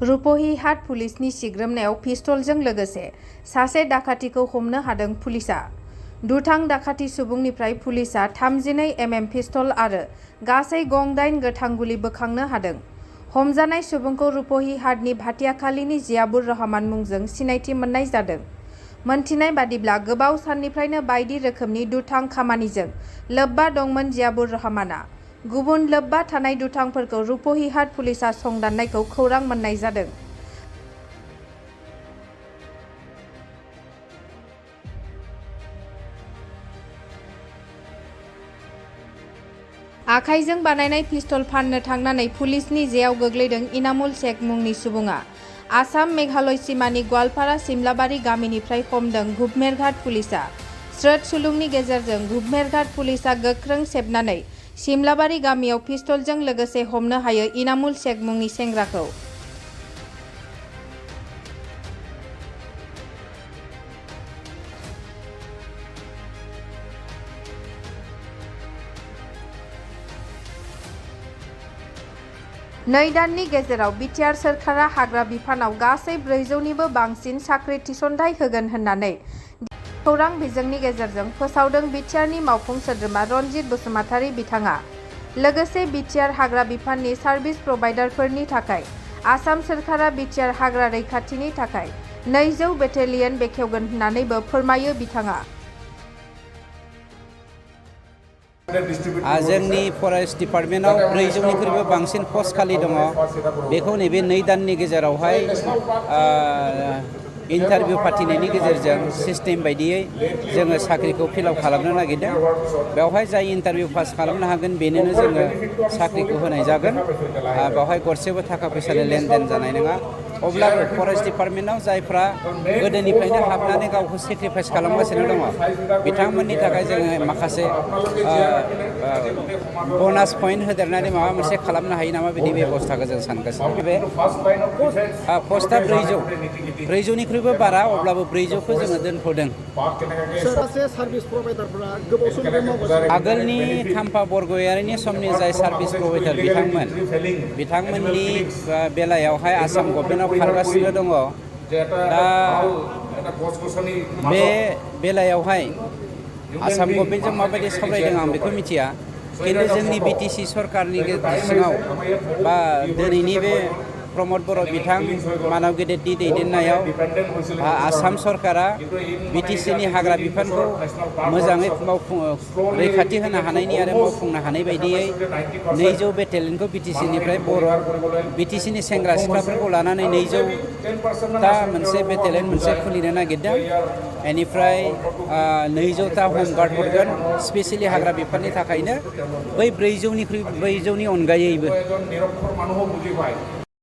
रुप'हिहाट पुलिसनि सिग्रोमनायाव पिस्तलजों लोगोसे सासे डाकातिखौ हमनो हादों पुलिसआ। दुथां डाकाति सुबुंनिफ्राय पुलिसआ 32 mm पिस्तल आरो गासै गं 8 गोथां गुलि बोखांनो हादों। हमजानाय सुबुंखौ रुप'हिहाटनि भाटियाखालिनि जियाबुर रहमान मुंजों सिनायथि मोननाय जादों। मोनथिनाय बादिब्ला गोबाव साननिफ्रायनो बायदि रोखोमनि दुथां खामानिजों लोब्बा दंमोन जियाबुर रहमानआ। गुबुन लोब्बा थानाय दुथांफोरखौ रुप'हिहाट पुलिसआ संदाननायखौ खौरां मोननाय जादों। आखाइजों बानायनाय पिस्तल फाननो थांनानै पुलिसनि जेआव गोग्लैदों इनामुल शेख मुंनि सुबुङा। आसाम मेघालय सिमानि गवालपारा सिमलाबारि गामिनिफ्राय हमदों घुपमेरघाट पुलिसआ। स्रोद सुलुंनि गेजेरजों घुपमेरघाट पुलिसआ गोख्रों सेबनानै सिमलाबारि गामियाव पिस्तलजों लोगोसे हमनो हायो इनामुल शेख मुंनि सेंग्राखौ। नै दाननि गेजेराव बिटिआर सोरखारा हाग्रा बिफानाव गासै 400निबो बांसिन साख्रि थिसनथाय होगोन होननानै खौरां बिजोंनि गेजेरजों फोसावदों बिटिआरनि मावफुं सोद्रोमा रनजित बसुमतारी बिथाङा। लोगोसे बिटिआर हाग्रा बिफाननि सार्भिस प्रभाइडारफोरनि थाखाय आसाम सोरखारा बिटिआर हाग्रा रैखाथिनि थाखाय 200 बेटेलियन बेखेवगोन होननानैबो फोरमायो बिथाङा। जोंनि फरेस्ट डिपार्टमेन्टआव 400निख्रुइबो बांसिन पस्ट खालि दङ। बेखौ नैबे 2 दाननि गेजेरावहाय इन्टारभिउ फाथिनायनि गेजेरजों सिस्टेम बायदियै जोङो साख्रिखौ फिलआप खालामनो नागिरदों। बेवहाय जाय इन्टारभिउ पास खालामनो हागोन बेनोनो जोङो साख्रिखौ होनाय जागोन। बेवहाय गरसेबो थाखा फैसानि लेनदेन जानाय नङा। अब्लाबो फरेस्ट डिपार्टमेन्टआव जायफ्रा गोदोनिफ्रायनो हाबनानै गावखौ सेक्रिफाइस खालामगासिनो दङ बिथांमोननि थाखाय जोङो माखासे ब'नास पइन्ट होदेरनानै माबा मोनसे खालामनो हायो नामा बिदि बेबस्थाखौ जों सानगासिनो। बे पस्टआ 400निख्रुइबो बारा, अब्लाबो 400खौ जोङो दोनथ'दों। आगोलनि खाम्फा बरगयारिनि समनि जाय सार्भिस प्रभाइडार बिथांमोननि बेलायावहाय आसाम गभर्नमेन्टआव खारगासिनो दङ। दा बे बेलायावहाय आसाम गभर्नमेन्टजों माबायदि सावरायदों आं बेखौ मिथिया, खिन्थु जोंनि बिटिसि सरकारनि सिङाव बा दिनैनि बे प्रमद बर' बिथां मानब गेदेरनि दैदेननायाव आसाम सरकारा बिटिसिनि हाग्रा बिफानखौ मोजाङै रैखाथि होनो हानायनि आरो मावफुंनो हानाय बायदियै 200 बेटेलियनखौ बिटिसिनिफ्राय बिटिसिनि सेंग्रा सिख्लाफोरखौ लानानै 200ता मोनसे बेटेलियन मोनसे खुलिनो नागिरदों। बेनिफ्राय 200ता हमगार्ड हरगोन स्पेसियेलि हाग्रा बिफाननि थाखायनो। बै 400नि अनगायैबो